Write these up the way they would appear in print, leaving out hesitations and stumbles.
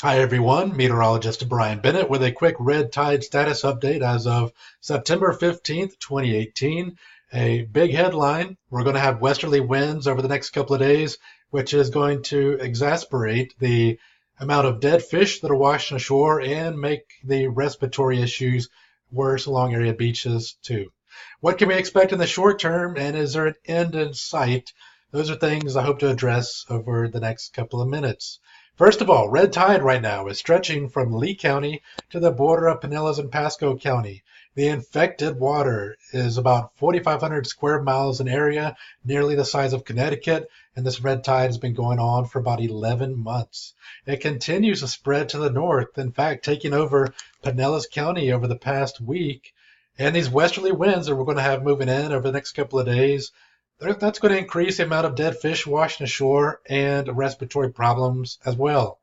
Hi everyone, meteorologist Brian Bennett with a quick red tide status update as of September 15th, 2018. A big headline, we're going to have westerly winds over the next couple of days, which is going to exacerbate the amount of dead fish that are washing ashore and make the respiratory issues worse along area beaches too. What can we expect in the short term, and is there an end in sight? Those are things I hope to address over the next couple of minutes. First of all, red tide right now is stretching from Lee County to the border of Pinellas and Pasco County. The infected water is about 4,500 square miles in area, nearly the size of Connecticut, and this red tide has been going on for about 11 months. It continues to spread to the north, in fact, taking over Pinellas County over the past week. And these westerly winds that we're going to have moving in over the next couple of days, that's going to increase the amount of dead fish washing ashore and respiratory problems as well.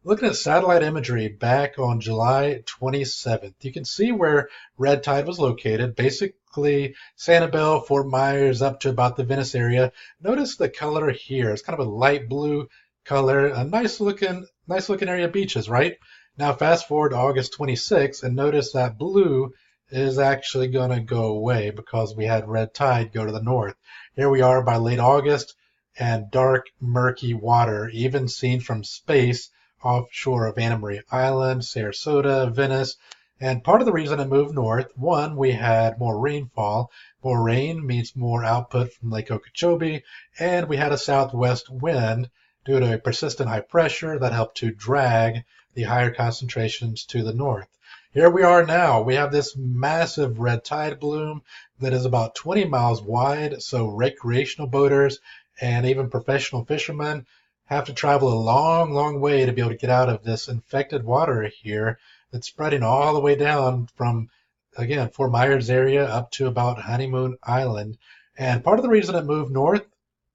Looking at satellite imagery back on July 27th, you can see where red tide was located, basically Sanibel, Fort Myers, up to about the Venice area. Notice the color here. It's kind of a light blue color, a nice looking area of beaches, right? Now fast forward to August 26th and notice that blue is actually going to go away because we had red tide go to the north. Here we are by late August, and dark, murky water, even seen from space offshore of Anna Maria Island, Sarasota, Venice. And part of the reason it moved north, one, we had more rainfall. More rain means more output from Lake Okeechobee, and we had a southwest wind due to a persistent high pressure that helped to drag the higher concentrations to the north. Here we are now. We have this massive red tide bloom that is about 20 miles wide, so recreational boaters and even professional fishermen have to travel a long, long way to be able to get out of this infected water here that's spreading all the way down from, again, Fort Myers area up to about Honeymoon Island. And part of the reason it moved north,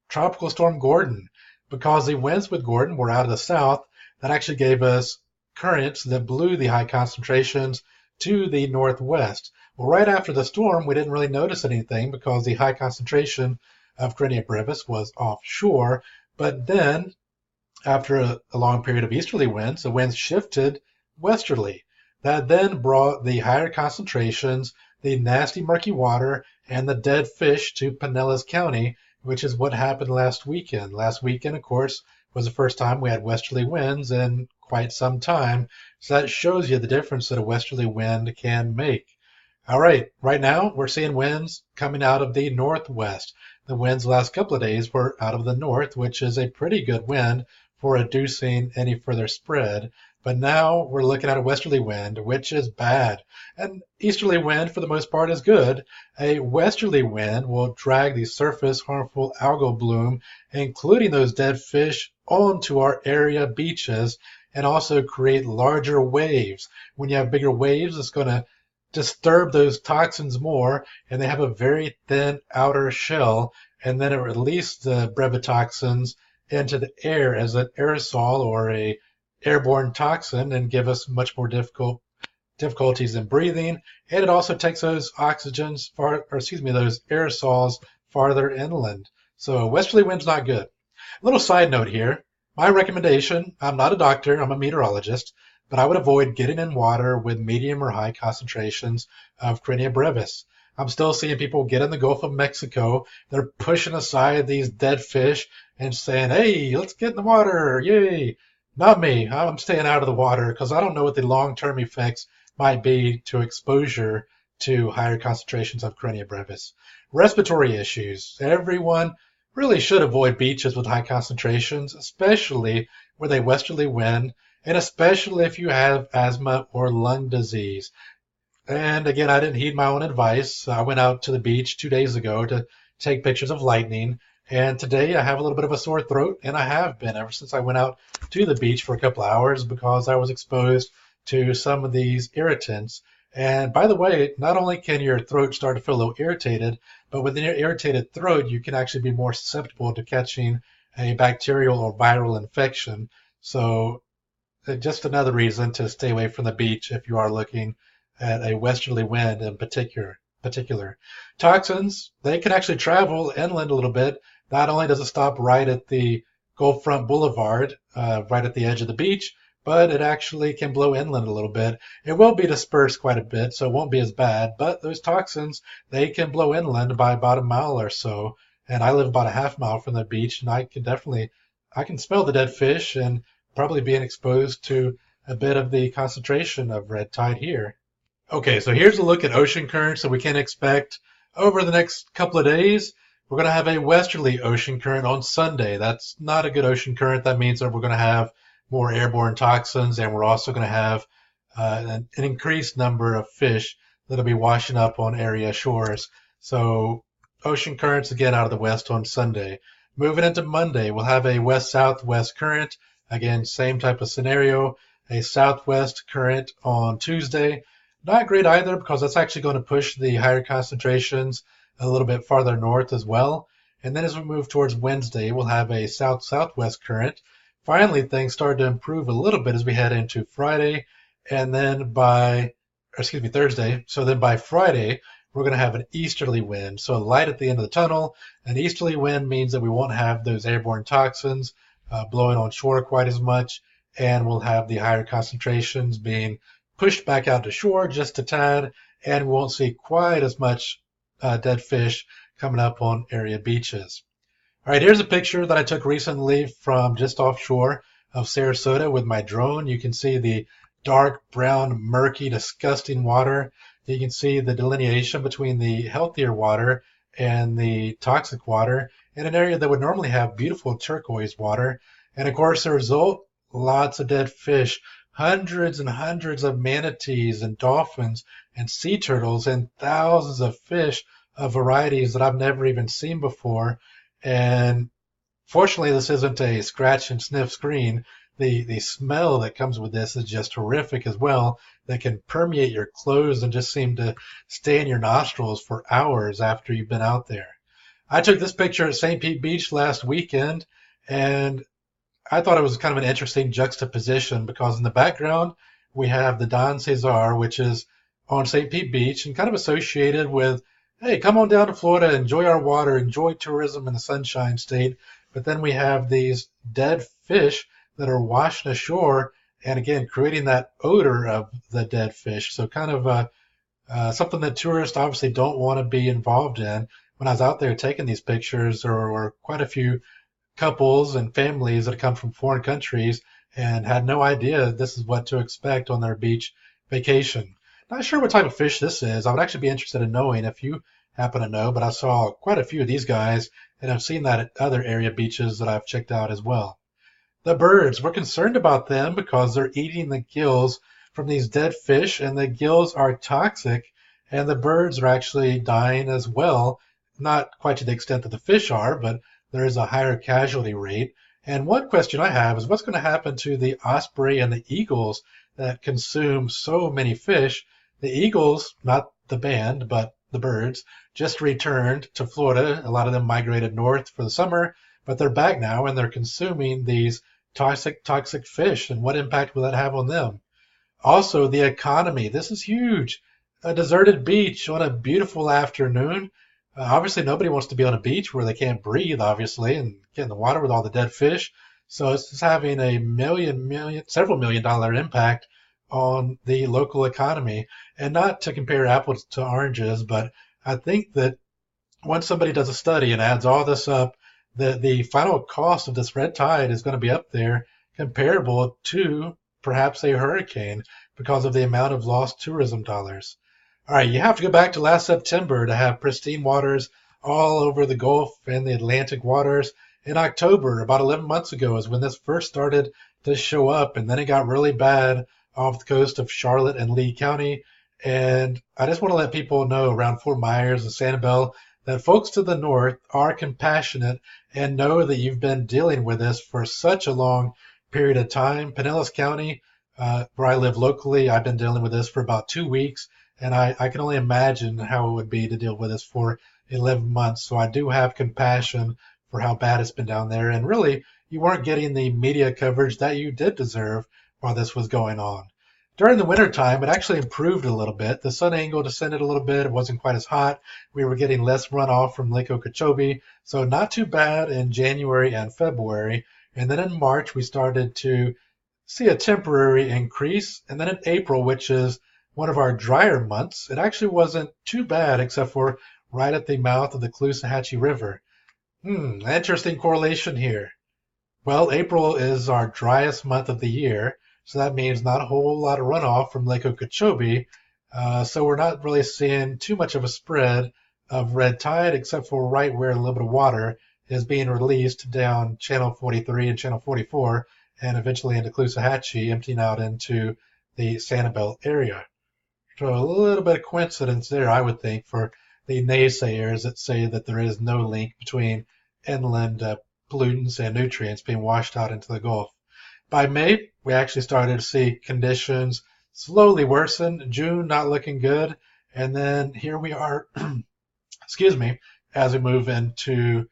Tropical Storm Gordon, because the winds with Gordon were out of the south, that actually gave us currents that blew the high concentrations to the northwest. Well, right after the storm, we didn't really notice anything because the high concentration of Corynea brevis was offshore. But then, after a long period of easterly winds, the winds shifted westerly. That then brought the higher concentrations, the nasty murky water, and the dead fish to Pinellas County, which is what happened last weekend. Last weekend, of course, was the first time we had westerly winds in quite some time. So that shows you the difference that a westerly wind can make. All right, right now we're seeing winds coming out of the northwest. The winds the last couple of days were out of the north, which is a pretty good wind for reducing any further spread. But now we're looking at a westerly wind, which is bad. An easterly wind, for the most part, is good. A westerly wind will drag the surface harmful algal bloom, including those dead fish, onto our area beaches and also create larger waves. When you have bigger waves, it's going to disturb those toxins more, and they have a very thin outer shell, and then it releases the brevetoxins into the air as an aerosol or a airborne toxin and give us much more difficulties in breathing. And it also takes those those aerosols farther inland. So a westerly wind's not good. A little side note here. My recommendation, I'm not a doctor, I'm a meteorologist, but I would avoid getting in water with medium or high concentrations of Corynea brevis. I'm still seeing people get in the Gulf of Mexico. They're pushing aside these dead fish and saying, hey, let's get in the water, yay. Not me. I'm staying out of the water because I don't know what the long-term effects might be to exposure to higher concentrations of Corynea brevis. Respiratory issues. Everyone really should avoid beaches with high concentrations, especially with a westerly wind, and especially if you have asthma or lung disease. And again, I didn't heed my own advice. I went out to the beach 2 days ago to take pictures of lightning. And today I have a little bit of a sore throat, and I have been ever since I went out to the beach for a couple hours because I was exposed to some of these irritants. And by the way, not only can your throat start to feel a little irritated, but with an irritated throat, you can actually be more susceptible to catching a bacterial or viral infection. So just another reason to stay away from the beach if you are looking at a westerly wind in particular. Toxins, they can actually travel inland a little bit. Not only does it stop right at the Gulf Front Boulevard, right at the edge of the beach, but it actually can blow inland a little bit. It will be dispersed quite a bit, so it won't be as bad, but those toxins, they can blow inland by about a mile or so. And I live about a half mile from the beach, and I can smell the dead fish and probably being exposed to a bit of the concentration of red tide here. Okay, so here's a look at ocean currents that we can expect over the next couple of days. We're going to have a westerly ocean current on Sunday. That's not a good ocean current. That means that we're going to have more airborne toxins, and we're also going to have an increased number of fish that'll be washing up on area shores. So ocean currents again out of the west on Sunday. Moving into Monday, we'll have a west-southwest current. Again, same type of scenario. A southwest current on Tuesday. Not great either because that's actually going to push the higher concentrations a little bit farther north as well. And then as we move towards Wednesday, we'll have a south-southwest current. Finally, things start to improve a little bit as we head into Friday, and then Thursday. So then by Friday, we're going to have an easterly wind. So light at the end of the tunnel. An easterly wind means that we won't have those airborne toxins blowing on shore quite as much, and we'll have the higher concentrations being pushed back out to shore just a tad, and we won't see quite as much dead fish coming up on area beaches. All right, here's a picture that I took recently from just offshore of Sarasota with my drone. You can see the dark brown, murky, disgusting water. You can see the delineation between the healthier water and the toxic water in an area that would normally have beautiful turquoise water. And of course, the result, lots of dead fish. Hundreds and hundreds of manatees and dolphins and sea turtles and thousands of fish of varieties that I've never even seen before. And fortunately, this isn't a scratch and sniff screen. The smell that comes with this is just horrific as well. That can permeate your clothes and just seem to stay in your nostrils for hours after you've been out there. I took this picture at St. Pete Beach last weekend, and I thought it was kind of an interesting juxtaposition because in the background we have the Don Cesar, which is on St. Pete Beach and kind of associated with, hey, come on down to Florida, enjoy our water, enjoy tourism in the Sunshine State. But then we have these dead fish that are washing ashore and again creating that odor of the dead fish. So kind of something that tourists obviously don't want to be involved in. When I was out there taking these pictures, there were quite a few couples and families that come from foreign countries and had no idea this is what to expect on their beach vacation. Not sure what type of fish this is. I would actually be interested in knowing if you happen to know, but I saw quite a few of these guys and I've seen that at other area beaches that I've checked out as well. The birds, we're concerned about them because they're eating the gills from these dead fish and the gills are toxic and the birds are actually dying as well. Not quite to the extent that the fish are, but there is a higher casualty rate. And one question I have is what's going to happen to the osprey and the eagles that consume so many fish? The eagles, not the band, but the birds, just returned to Florida. A lot of them migrated north for the summer, but they're back now and they're consuming these toxic fish. And what impact will that have on them? Also, the economy. This is huge. A deserted beach on a beautiful afternoon. Obviously, nobody wants to be on a beach where they can't breathe, obviously, and get in the water with all the dead fish. So it's having a several million dollar impact on the local economy. And not to compare apples to oranges, but I think that once somebody does a study and adds all this up, the final cost of this red tide is going to be up there comparable to perhaps a hurricane because of the amount of lost tourism dollars. All right, you have to go back to last September to have pristine waters all over the Gulf and the Atlantic waters. In October, about 11 months ago, is when this first started to show up, and then it got really bad off the coast of Charlotte and Lee County. And I just want to let people know around Fort Myers and Sanibel that folks to the north are compassionate and know that you've been dealing with this for such a long period of time. Pinellas County, where I live locally, I've been dealing with this for about 2 weeks. And I can only imagine how it would be to deal with this for 11 months. So I do have compassion for how bad it's been down there. And really, you weren't getting the media coverage that you did deserve while this was going on. During the wintertime, it actually improved a little bit. The sun angle descended a little bit. It wasn't quite as hot. We were getting less runoff from Lake Okeechobee. So not too bad in January and February. And then in March, we started to see a temporary increase. And then in April, which is one of our drier months, it actually wasn't too bad except for right at the mouth of the Caloosahatchee River. Interesting correlation here. Well, April is our driest month of the year, so that means not a whole lot of runoff from Lake Okeechobee. So we're not really seeing too much of a spread of red tide, except for right where a little bit of water is being released down Channel 43 and Channel 44, and eventually into Caloosahatchee, emptying out into the Sanibel area. So a little bit of coincidence there, I would think, for the naysayers that say that there is no link between inland pollutants and nutrients being washed out into the Gulf. By May, we actually started to see conditions slowly worsen. June not looking good. And then here we are, excuse me, as we move into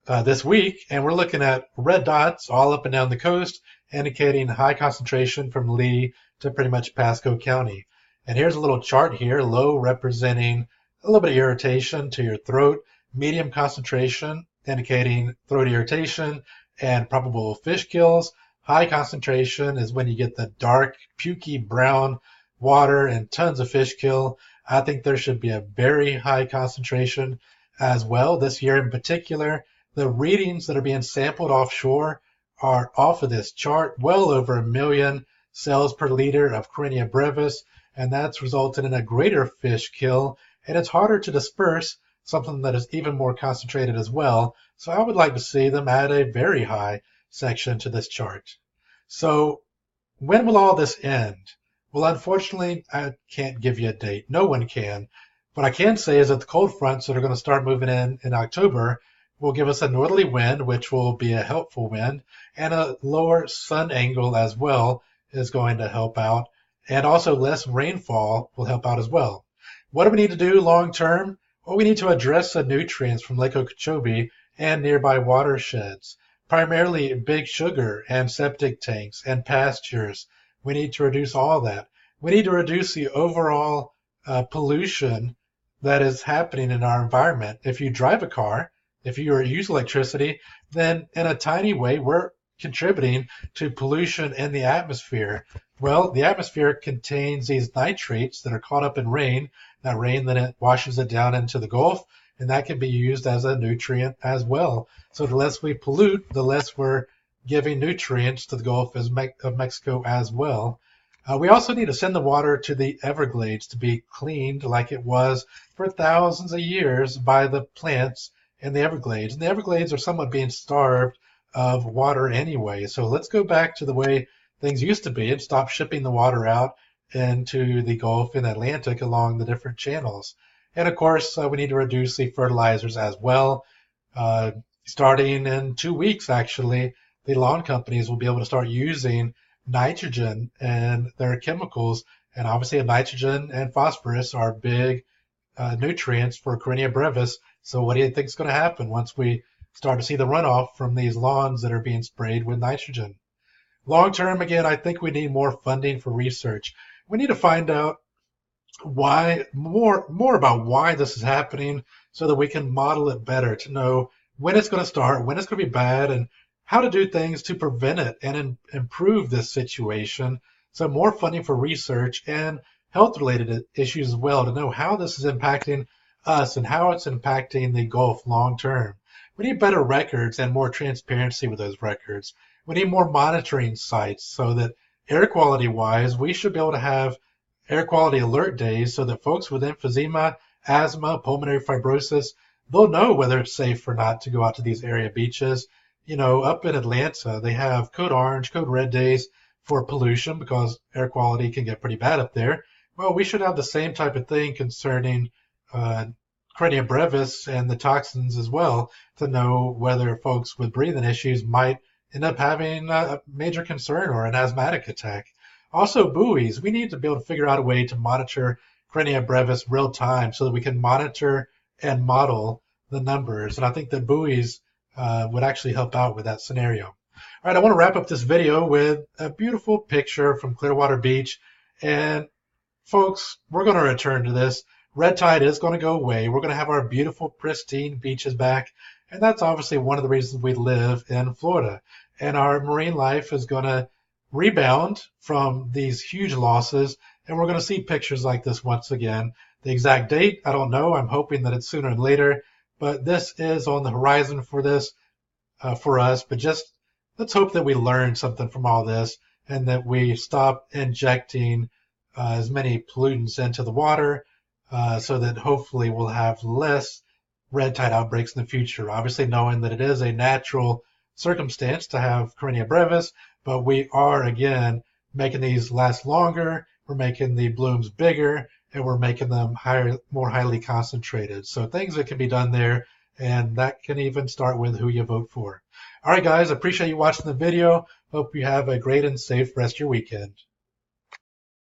this week, and we're looking at red dots all up and down the coast, indicating high concentration from Lee to pretty much Pasco County. And here's a little chart here, low representing a little bit of irritation to your throat, medium concentration indicating throat irritation and probable fish kills. High concentration is when you get the dark, pukey brown water and tons of fish kill. I think there should be a very high concentration as well. This year in particular, the readings that are being sampled offshore are off of this chart, well over 1 million cells per liter of Karenia brevis, and that's resulted in a greater fish kill, and it's harder to disperse, something that is even more concentrated as well. So I would like to see them add a very high section to this chart. So when will all this end? Well, unfortunately, I can't give you a date. No one can. What I can say is that the cold fronts that are going to start moving in October will give us a northerly wind, which will be a helpful wind, and a lower sun angle as well is going to help out. And also less rainfall will help out as well. What do we need to do long term? Well, we need to address the nutrients from Lake Okeechobee and nearby watersheds, primarily Big Sugar and septic tanks and pastures. We need to reduce all that. We need to reduce the overall pollution that is happening in our environment. If you drive a car, if you use electricity, then in a tiny way, we're contributing to pollution in the atmosphere. Well, the atmosphere contains these nitrates that are caught up in rain. That rain then it washes it down into the Gulf, and that can be used as a nutrient as well. So the less we pollute, the less we're giving nutrients to the Gulf of Mexico as well. We also need to send the water to the Everglades to be cleaned like it was for thousands of years by the plants in the Everglades. And the Everglades are somewhat being starved of water anyway. So let's go back to the way things used to be and stop shipping the water out into the Gulf and Atlantic along the different channels. And of course, we need to reduce the fertilizers as well. Starting in 2 weeks, actually, the lawn companies will be able to start using nitrogen in their chemicals. And obviously, nitrogen and phosphorus are big nutrients for Karenia brevis. So what do you think is going to happen once we start to see the runoff from these lawns that are being sprayed with nitrogen? Long term, again, I think we need more funding for research. We need to find out why more about why this is happening so that we can model it better to know when it's going to start, when it's going to be bad, and how to do things to prevent it and improve this situation. So more funding for research and health-related issues as well to know how this is impacting us and how it's impacting the Gulf long term. We need better records and more transparency with those records. We need more monitoring sites so that air quality wise, we should be able to have air quality alert days so that folks with emphysema, asthma, pulmonary fibrosis, they'll know whether it's safe or not to go out to these area beaches. You know, up in Atlanta, they have code orange, code red days for pollution because air quality can get pretty bad up there. Well, we should have the same type of thing concerning Karenia brevis and the toxins as well to know whether folks with breathing issues might end up having a major concern or an asthmatic attack. Also, buoys. We need to be able to figure out a way to monitor Karenia brevis real time so that we can monitor and model the numbers. And I think that buoys would actually help out with that scenario. All right, I want to wrap up this video with a beautiful picture from Clearwater Beach. And folks, we're going to return to this. Red tide is going to go away. We're going to have our beautiful, pristine beaches back. And that's obviously one of the reasons we live in Florida. And our marine life is going to rebound from these huge losses, and we're going to see pictures like this once again. The exact date, I don't know. I'm hoping that it's sooner than later, but this is on the horizon for this for us. But just let's hope that we learn something from all this and that we stop injecting as many pollutants into the water so that hopefully we'll have less red tide outbreaks in the future. Obviously, knowing that it is a natural circumstance to have Carina brevis, but we are again making these last longer. We're making the blooms bigger, and we're making them higher, more highly concentrated. So things that can be done there, and that can even start with who you vote for. All right, guys, appreciate you watching the video. Hope you have a great and safe rest of your weekend.